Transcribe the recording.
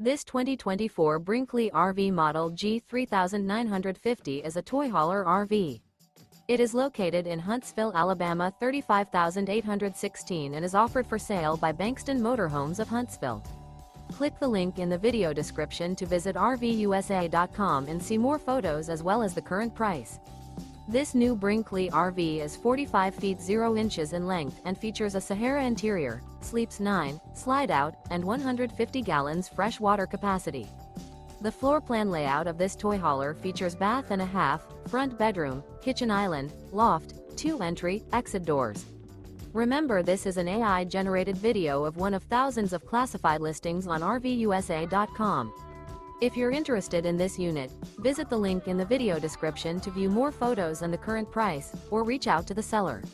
This 2024 Brinkley RV Model G 3950 is a toy hauler RV. It is located in Huntsville, Alabama 35816 and is offered for sale by Bankston Motorhomes of Huntsville. Click the link in the video description to visit RVUSA.com and see more photos as well as the current price. This new Brinkley RV is 45 feet 0 inches in length and features a SAHARA interior, sleeps 9, slide-out, and 150 gallons fresh water capacity. The floor plan layout of this toy hauler features bath and a half, front bedroom, kitchen island, loft, 2 entry, exit doors. Remember, this is an AI-generated video of one of thousands of classified listings on RVUSA.com. If you're interested in this unit, visit the link in the video description to view more photos and the current price, or reach out to the seller.